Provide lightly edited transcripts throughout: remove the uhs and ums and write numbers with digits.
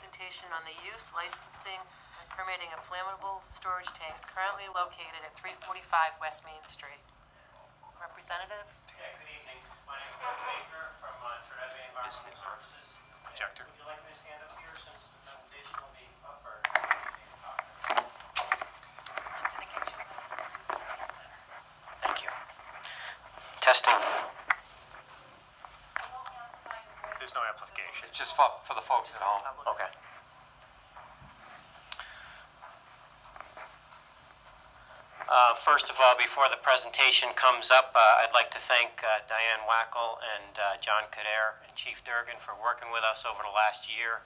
presentation on the use, licensing, and permitting of flammable storage tanks currently located at 345 West Main Street. Representative? Yeah, good evening. My name is Rick Baker from Tradebe Environmental Services. Objector. Would you like me to stand up here since the presentation will be up, or Thank you. Testing. There's no application. It's just for the folks at home. Okay. First of all, before the presentation comes up, I'd like to thank Diane Wackel and John Kader and Chief Durgan for working with us over the last year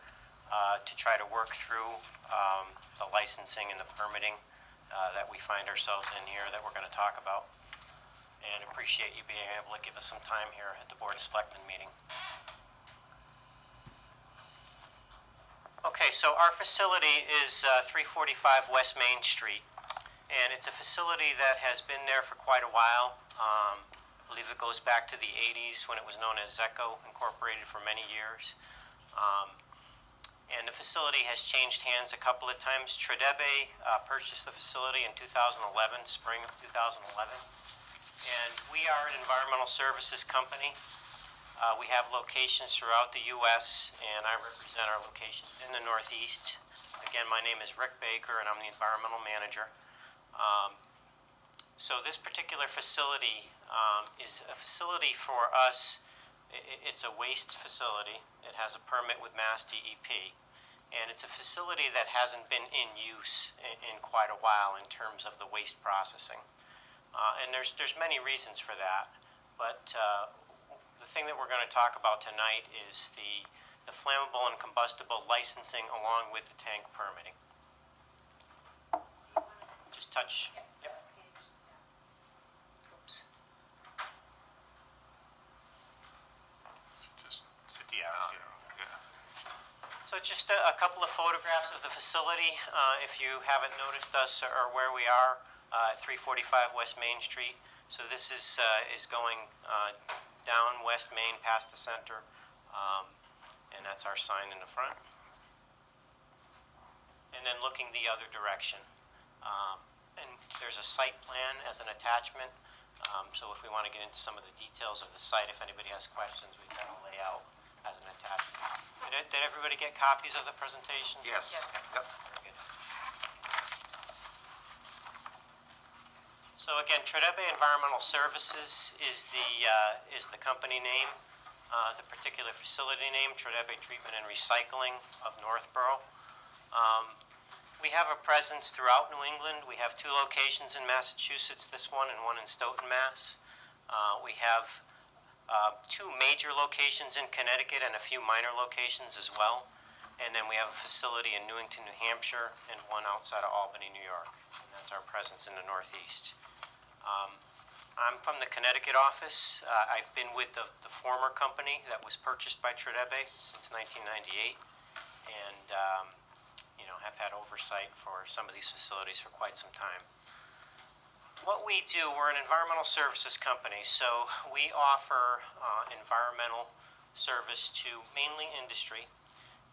to try to work through the licensing and the permitting that we find ourselves in here that we're going to talk about. And appreciate you being able to give us some time here at the Board of Selectmen meeting. Okay, so our facility is 345 West Main Street. And it's a facility that has been there for quite a while. I believe it goes back to the 80s when it was known as Zecco, incorporated for many years. And the facility has changed hands a couple of times. Tradebe purchased the facility in 2011, spring of 2011. And we are an environmental services company. We have locations throughout the U.S., and I represent our locations in the Northeast. Again, my name is Rick Baker, and I'm the environmental manager. So this particular facility is a facility for us. It's a waste facility. It has a permit with Mass DEP, and it's a facility that hasn't been in use in quite a while in terms of the waste processing. And there's many reasons for that, but the thing that we're going to talk about tonight is the flammable and combustible licensing along with the tank permitting. Just touch. Yep. Oops. Just sit the arrow. Yeah. So just a couple of photographs of the facility. If you haven't noticed us or where we are, 345 West Main Street. So this is going down West Main past the center, and that's our sign in the front. And then looking the other direction. And there's a site plan as an attachment, so if we want to get into some of the details of the site, if anybody has questions, we've got a layout as an attachment. Did everybody get copies of the presentation? Yes. Yes. Yep. Very good. So again, Tradebe Environmental Services is the company name. The particular facility name, Tradebe Treatment and Recycling of Northborough. We have a presence throughout New England. We have 2 locations in Massachusetts, this one and one in Stoughton, Mass. We have 2 major locations in Connecticut and a few minor locations as well. And then we have a facility in Newington, New Hampshire, and one outside of Albany, New York. And that's our presence in the Northeast. I'm from the Connecticut office. I've been with the former company that was purchased by Tradebe since 1998. And have had oversight for some of these facilities for quite some time. What we do, we're an environmental services company, so we offer environmental service to mainly industry,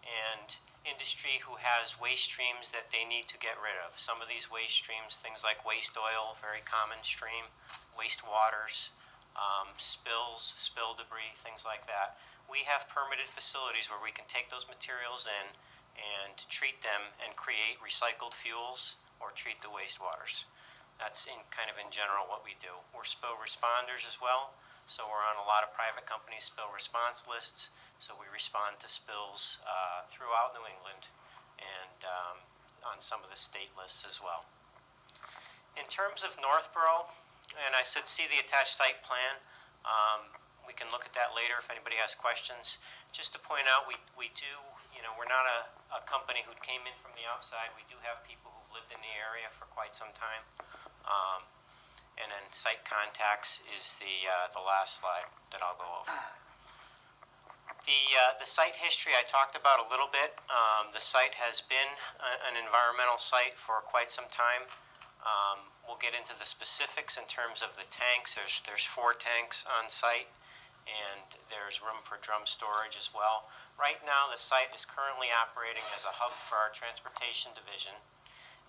and industry who has waste streams that they need to get rid of. Some of these waste streams, things like waste oil, very common stream, waste waters, spills, spill debris, things like that. We have permitted facilities where we can take those materials in and treat them and create recycled fuels or treat the wastewaters. That's in general what we do. We're spill responders as well, so we're on a lot of private companies' spill response lists, so we respond to spills throughout New England and on some of the state lists as well. In terms of Northborough, and I said see the attached site plan, we can look at that later if anybody has questions. Just to point out, we do, we're not a company who came in from the outside. We do have people who've lived in the area for quite some time. And then site contacts is the last slide that I'll go over. The site history I talked about a little bit. The site has been an environmental site for quite some time. We'll get into the specifics in terms of the tanks. There's 4 tanks on site, and there's room for drum storage as well. Right now, the site is currently operating as a hub for our transportation division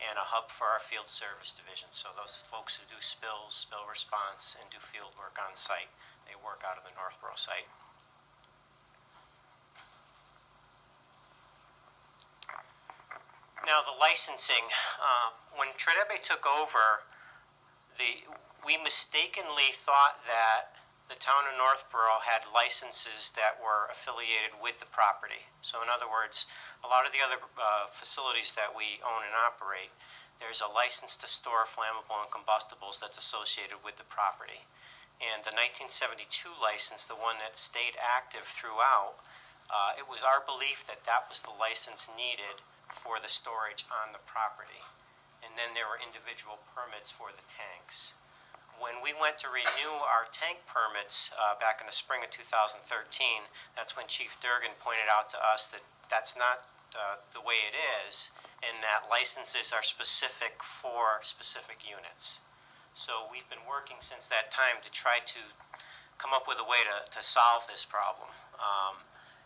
and a hub for our field service division. So those folks who do spills, spill response, and do field work on site, they work out of the Northborough site. Now the licensing, when Tradebe took over, we mistakenly thought that the town of Northborough had licenses that were affiliated with the property. So in other words, a lot of the other facilities that we own and operate, there's a license to store flammable and combustibles that's associated with the property. And the 1972 license, the one that stayed active throughout, it was our belief that that was the license needed for the storage on the property. And then there were individual permits for the tanks. When we went to renew our tank permits back in the spring of 2013, that's when Chief Durgan pointed out to us that that's not the way it is, and that licenses are specific for specific units. So we've been working since that time to try to come up with a way to solve this problem.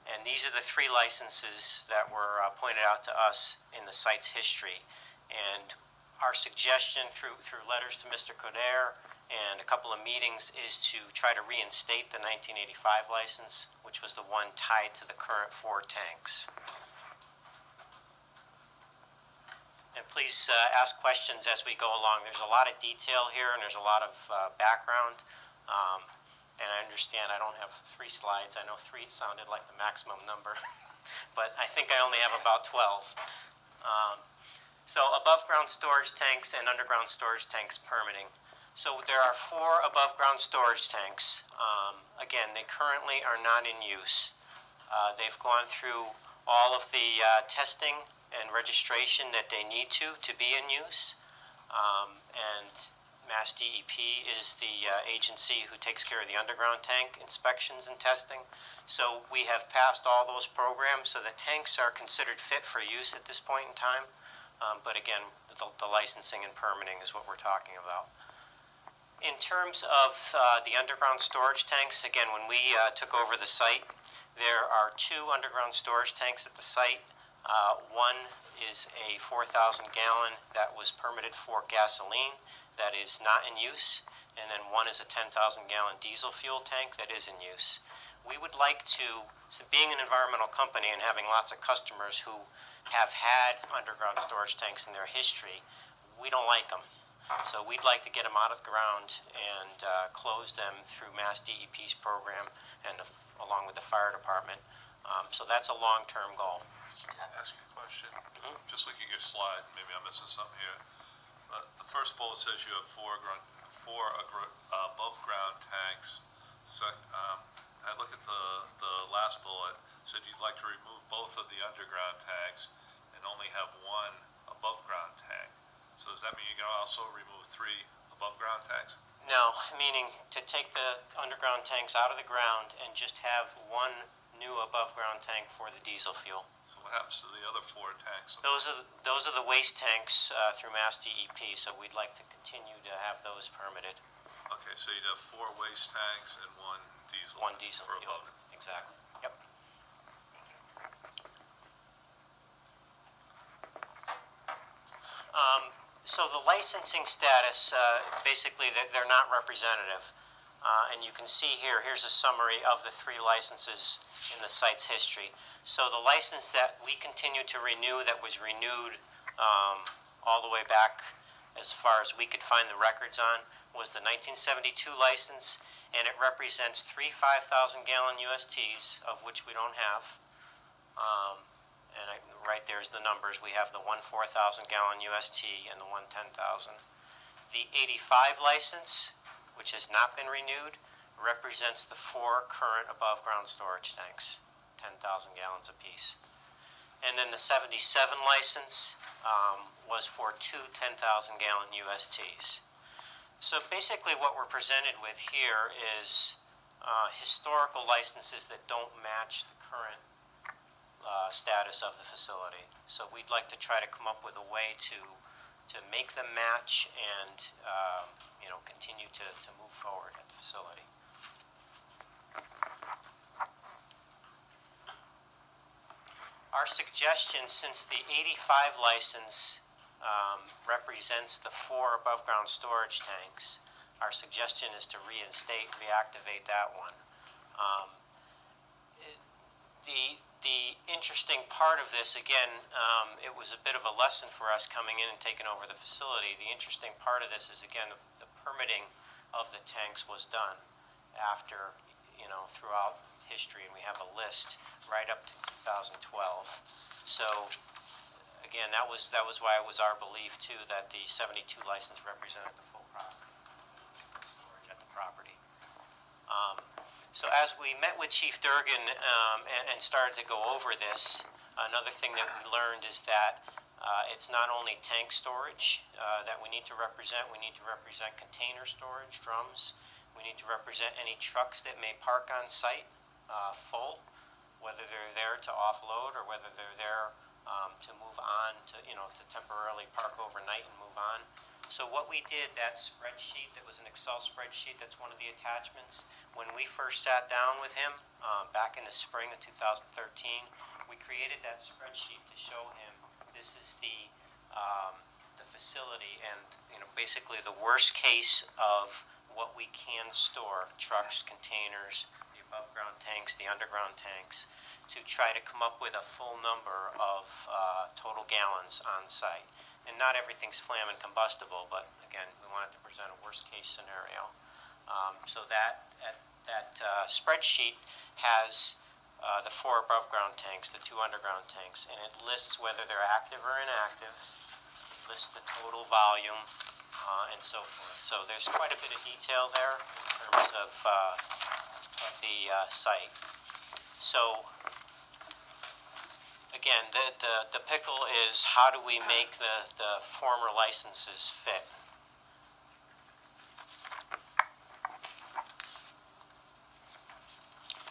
And these are the 3 licenses that were pointed out to us in the site's history. And our suggestion through letters to Mr. Coder and a couple of meetings is to try to reinstate the 1985 license, which was the one tied to the current 4 tanks. And please ask questions as we go along. There's a lot of detail here, and there's a lot of background. And I understand I don't have 3 slides. I know 3 sounded like the maximum number, but I think I only have about 12. So above-ground storage tanks and underground storage tanks permitting. So there are 4 above-ground storage tanks. Again, they currently are not in use. They've gone through all of the testing and registration that they need to be in use. And Mass DEP is the agency who takes care of the underground tank inspections and testing. So we have passed all those programs, so the tanks are considered fit for use at this point in time. But again, the licensing and permitting is what we're talking about. In terms of the underground storage tanks, again, when we took over the site, there are 2 underground storage tanks at the site. One is a 4,000 gallon that was permitted for gasoline that is not in use, and then one is a 10,000 gallon diesel fuel tank that is in use. We would like to, so being an environmental company and having lots of customers who have had underground storage tanks in their history, we don't like them. So we'd like to get them out of the ground and close them through Mass DEP's program and along with the fire department. So that's a long-term goal. Can I ask you a question? Just looking at your slide, maybe I'm missing something here. The first bullet says you have 4 above-ground tanks. So, I look at the last bullet, said you'd like to remove both of the underground tanks and only have 1 above-ground tank. So does that mean you can also remove 3 above-ground tanks? No, meaning to take the underground tanks out of the ground and just have 1 new above-ground tank for the diesel fuel. So what happens to the other 4 tanks? Those are the waste tanks through Mass DEP, so we'd like to continue to have those permitted. Okay, so you'd have 4 waste tanks and 1 diesel. 1 diesel for fuel. above. Exactly. Yep. So the licensing status, basically they're not representative. And you can see here's a summary of the 3 licenses in the site's history. So the license that we continue to renew, that was renewed all the way back as far as we could find the records on, was the 1972 license, and it represents 3 5,000 gallon USTs, of which we don't have. Right there's the numbers. We have the 1 4,000 gallon UST and the 1 10,000. The 85 license, which has not been renewed, represents the 4 current above ground storage tanks, 10,000 gallons apiece. And then the 77 license was for 2 10,000 gallon USTs. So basically what we're presented with here is historical licenses that don't match the current status of the facility. So we'd like to try to come up with a way to make them match and continue to move forward at the facility. Our suggestion, since the 85 license represents the 4 above-ground storage tanks, our suggestion is to reinstate, reactivate that one. The interesting part of this, again, it was a bit of a lesson for us coming in and taking over the facility. The interesting part of this is, again, the permitting of the tanks was done after, throughout history, and we have a list right up to 2012. So, again, that was why it was our belief, too, that the 72 license represented the full property, storage at the property. So as we met with Chief Durgan and started to go over this, another thing that we learned is that it's not only tank storage that we need to represent container storage, drums. We need to represent any trucks that may park on site full, whether they're there to offload or whether they're there to move on, to temporarily park overnight and move on. So what we did, that spreadsheet, that was an Excel spreadsheet, that's one of the attachments. When we first sat down with him back in the spring of 2013, we created that spreadsheet to show him this is the facility and basically the worst case of what we can store, trucks, containers, the above ground tanks, the underground tanks, to try to come up with a full number of total gallons on site. And not everything's flamm and combustible, but again, we wanted to present a worst case scenario. So that spreadsheet has the 4 above ground tanks, the 2 underground tanks, and it lists whether they're active or inactive, lists the total volume, and so forth. So there's quite a bit of detail there in terms of the site. So again, the pickle is how do we make the former licenses fit?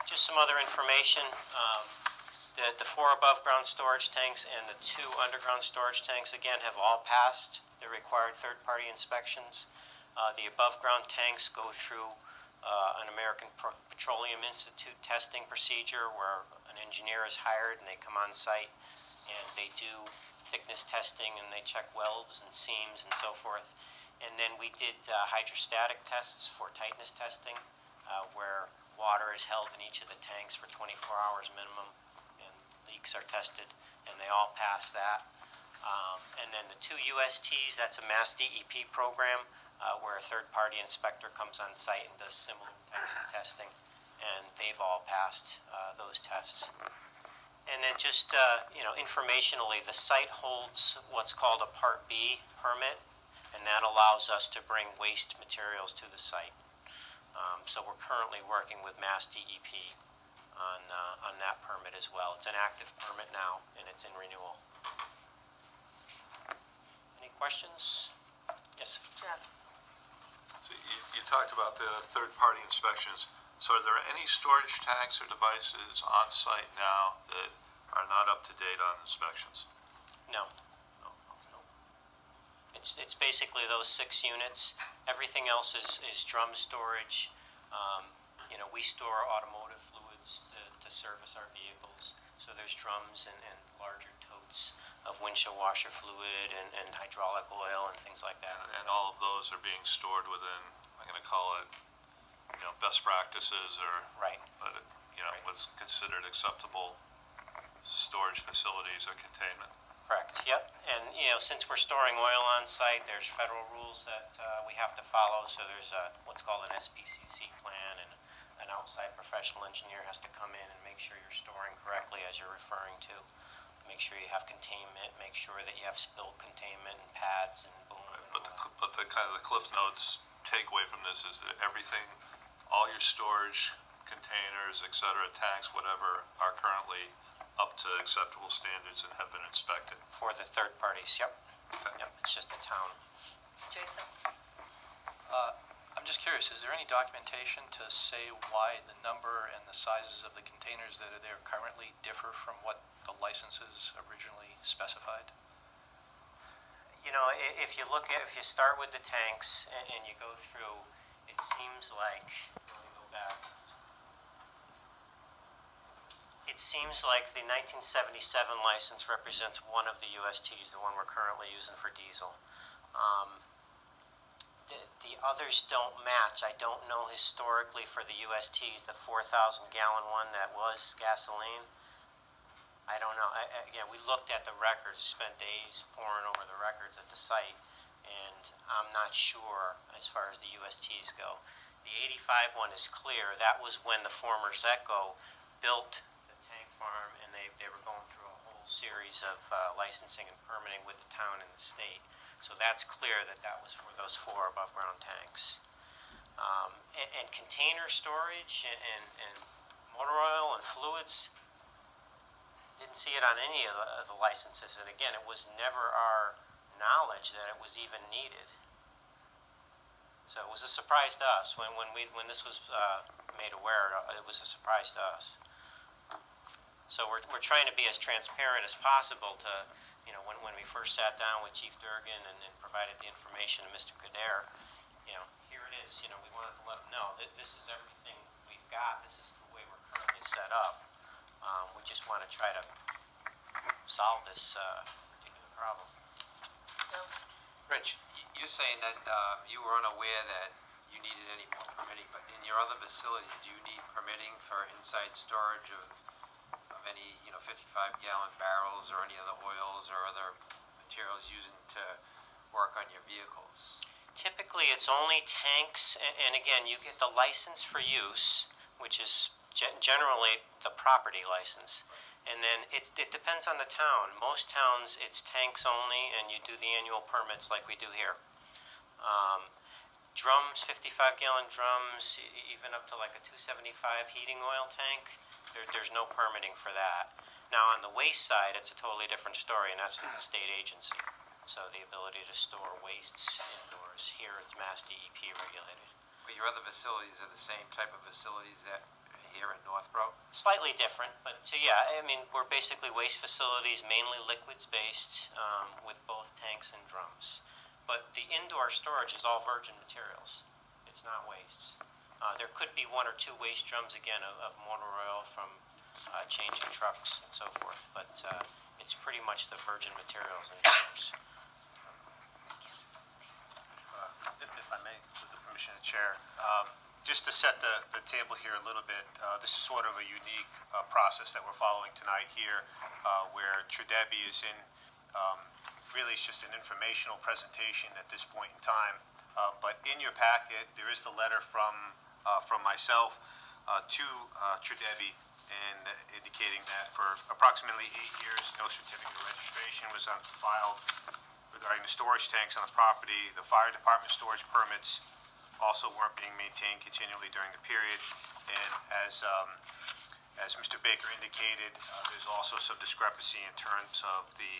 Just some other information. The 4 above ground storage tanks and the 2 underground storage tanks, again, have all passed the required third-party inspections. The above ground tanks go through an American Petroleum Institute testing procedure where an engineer is hired and they come on site and they do thickness testing and they check welds and seams and so forth. And then we did hydrostatic tests for tightness testing where water is held in each of the tanks for 24 hours minimum and leaks are tested and they all pass that. And then the 2 USTs, that's a mass DEP program where a third-party inspector comes on site and does similar types of testing, and they've all passed those tests. And then just, informationally, the site holds what's called a Part B permit, and that allows us to bring waste materials to the site. So we're currently working with Mass DEP on that permit as well. It's an active permit now, and it's in renewal. Any questions? Yes? Jeff? So you talked about the third-party inspections. So are there any storage tanks or devices on site now that are not up to date on inspections? No. No. Okay. It's basically those 6 units. Everything else is drum storage. We store automotive fluids to service our vehicles. So there's drums and larger totes of windshield washer fluid and hydraulic oil and things like that. And all of those are being stored within, I'm going to call it, best practices or right. But Right. what's considered acceptable storage facilities or containment. Correct. Yep. And since we're storing oil on site, there's federal rules that we have to follow. So there's what's called an SPCC plan, and an outside professional engineer has to come in and make sure you're storing correctly, as you're referring to. Make sure you have containment. Make sure that you have spill containment and pads and boom. But the kind of the Cliff Notes takeaway from this is that everything, all your storage containers, etc., tanks, whatever, are currently up to acceptable standards and have been inspected. For the third parties, yep. Okay. Yep, it's just a town. Jason? I'm just curious, is there any documentation to say why the number and the sizes of the containers that are there currently differ from what the licenses originally specified? If you start with the tanks and you go through, it seems like, let me go back. It seems like the 1977 license represents one of the USTs, the one we're currently using for diesel. The others don't match. I don't know historically for the USTs, the 4,000 gallon one that was gasoline. I don't know. Again, we looked at the records, spent days poring over the records at the site, and I'm not sure as far as the USTs go. The 85 one is clear. That was when the former Zecco built the tank farm, and they were going through a whole series of licensing and permitting with the town and the state. So that's clear that that was for those 4 above ground tanks. And container storage and motor oil and fluids, didn't see it on any of the licenses. And again, it was never our knowledge that it was even needed. So it was a surprise to us when this was made aware. It was a surprise to us. So we're trying to be as transparent as possible to, you know, when we first sat down with Chief Durgan and provided the information to Mr. Kader, you know, here it is. You know, we wanted to let them know that this is everything we've got. This is the way we're currently set up. We just want to try to solve this particular problem. Rich, you're saying that you were unaware that you needed any more permitting, but in your other facility, do you need permitting for inside storage of any, 55-gallon barrels or any other oils or other materials used to work on your vehicles? Typically, it's only tanks, and again, you get the license for use, which is generally the property license. And then it depends on the town. Most towns, it's tanks only, and you do the annual permits like we do here. Drums, 55-gallon drums, even up to like a 275 heating oil tank, there's no permitting for that. Now, on the waste side, it's a totally different story, and that's the state agency. So the ability to store wastes indoors. Here, it's Mass DEP regulated. But your other facilities are the same type of facilities that here in Northborough? Slightly different, but yeah, I mean, we're basically waste facilities, mainly liquids-based, with both tanks and drums. But the indoor storage is all virgin materials. It's not wastes. There could be 1 or 2 waste drums, again, of motor oil from changing trucks and so forth, but it's pretty much the virgin materials indoors. If I may, with the permission of the chair, just to set the table here a little bit, this is sort of a unique process that we're following tonight here, where Tradebe is in, really it's just an informational presentation at this point in time. But in your packet, there is the letter from myself to Tradebe, and indicating that for approximately 8 years, no certificate of registration was filed regarding the storage tanks on the property. The fire department storage permits also weren't being maintained continually during the period, and as Mr. Baker indicated, there's also some discrepancy in terms of the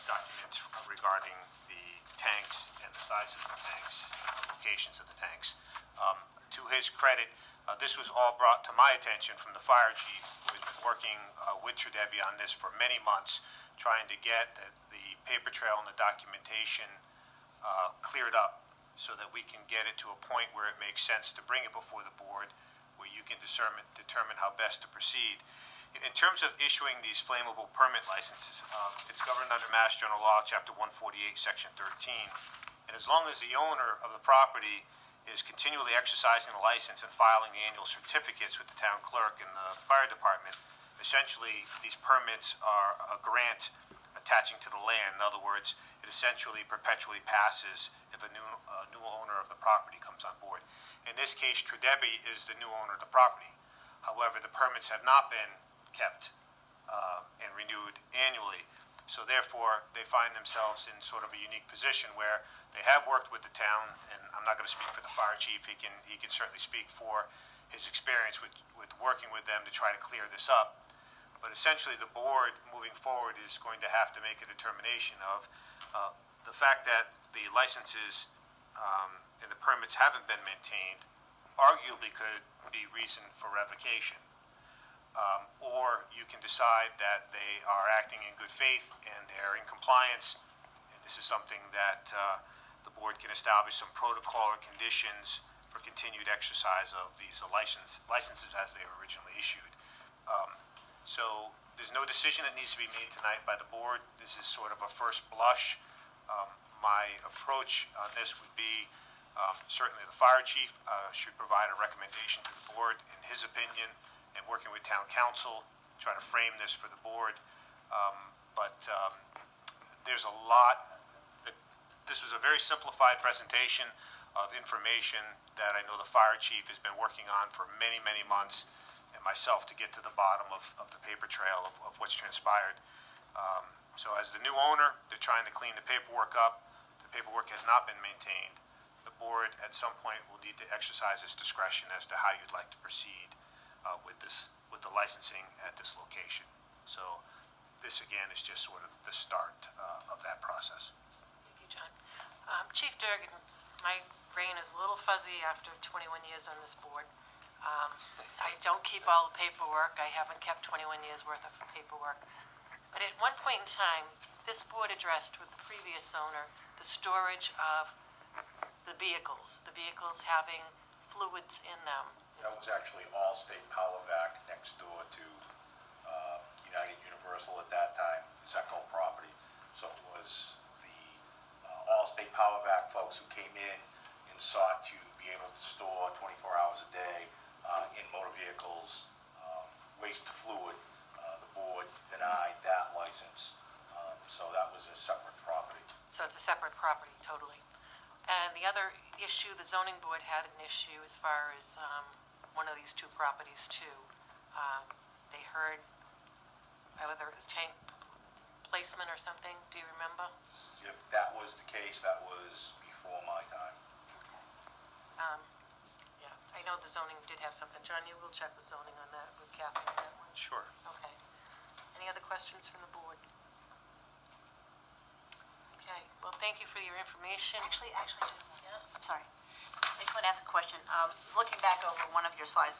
documents regarding the tanks and the size of the tanks, locations of the tanks. To his credit, this was all brought to my attention from the fire chief, who has been working with Tradebe on this for many months, trying to get the paper trail and the documentation cleared up, so that we can get it to a point where it makes sense to bring it before the board, where you can determine how best to proceed. In terms of issuing these flammable permit licenses, it's governed under Mass General Law, Chapter 148, Section 13. And as long as the owner of the property is continually exercising the license and filing the annual certificates with the town clerk and the fire department, essentially these permits are a grant attaching to the land. In other words, it essentially perpetually passes if a new owner of the property comes on board. In this case, Tradebe is the new owner of the property. However, the permits have not been kept and renewed annually. So therefore, they find themselves in sort of a unique position where they have worked with the town, and I'm not going to speak for the fire chief. He can certainly speak for his experience with working with them to try to clear this up. But essentially, the board, moving forward, is going to have to make a determination of the fact that the licenses and the permits haven't been maintained, arguably could be reason for revocation. Or you can decide that they are acting in good faith and they're in compliance, and this is something that the board can establish some protocol or conditions for continued exercise of these licenses as they were originally issued. So there's no decision that needs to be made tonight by the board. This is sort of a first blush. My approach on this would be, certainly the fire chief should provide a recommendation to the board, in his opinion, and working with town council, try to frame this for the board. But there's a lot. This was a very simplified presentation of information that I know the fire chief has been working on for many, many months, and myself, to get to the bottom of the paper trail of what's transpired. So as the new owner, they're trying to clean the paperwork up. The paperwork has not been maintained. The board at some point will need to exercise its discretion as to how you'd like to proceed with the licensing at this location. So this again is just sort of the start of that process. Thank you, John. Chief Durgan, my brain is a little fuzzy after 21 years on this board. I don't keep all the paperwork. I haven't kept 21 years worth of paperwork. But at one point in time, this board addressed with the previous owner the storage of the vehicles having fluids in them. That was actually Allstate Power Vac next door to United Universal at that time, Zecco property. So it was the Allstate Power Vac folks who came in and sought to be able to store 24 hours a day in motor vehicles waste fluid. The board denied that license, so that was a separate property. So it's a separate property, totally. And the other issue, the zoning board had an issue as far as one of these two properties too. They heard whether it was tank placement or something. Do you remember? If that was the case, that was before my time. Yeah, I know the zoning did have something. John, you will check with zoning on that, with Kathy on that one. Sure. Okay. Any other questions from the board? Okay, well, thank you for your information. Actually, Yeah? I'm sorry. I just want to ask a question. Looking back over one of your slides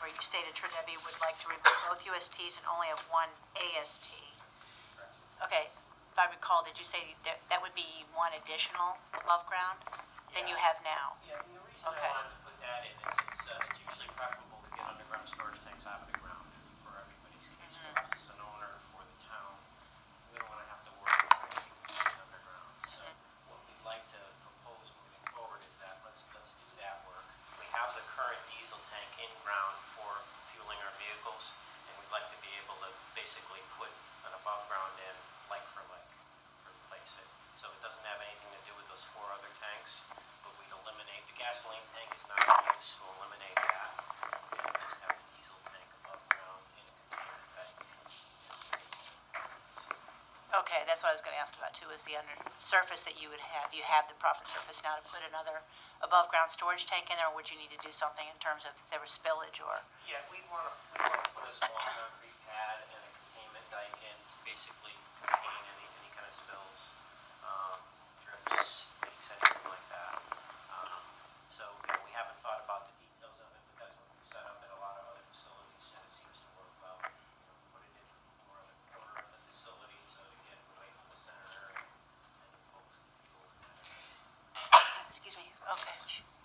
where you stated Tradebe would like to remove both USTs and only have one AST. Okay, if I recall, did you say that would be one additional above ground than you have now? Yeah, and the reason Okay. I wanted to put that in is it's usually preferable to get underground storage tanks out of the ground for everybody's case. For us as an owner, for the town, we don't want to have to worry about anything underground. So what we'd like to propose moving forward is that let's do that work. We have the current diesel tank in ground for fueling our vehicles, and we'd like to be able to basically put an above ground in like for like, replace it. So it doesn't have anything to do with those 4 other tanks, but we'd eliminate, the gasoline tank is not in use, so we'll eliminate that. And just have the diesel tank above ground in a container type. Okay, that's what I was going to ask about too, is the under surface that you would have. Do you have the proper surface now to put another above ground storage tank in there, or would you need to do something in terms of if there was spillage or? Yeah, we'd want to put a small concrete pad and a containment dike in to basically contain any kind of spills, drips, leaks, anything like that. So we haven't thought about the details of it, but that's what we've set up at a lot of other facilities, and it seems to work well. Put it in more of the corner of the facility so to get away from the center area, and the folks can go in that area. Excuse me. Okay,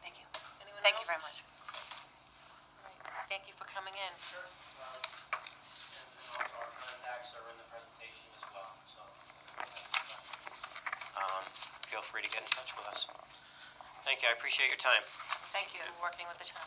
thank you. Anyone Thank you else? very much. All right, thank you for coming in. Sure. And also our contacts are in the presentation as well, so. Feel free to get in touch with us. Thank you, I appreciate your time. Thank you for working with the town.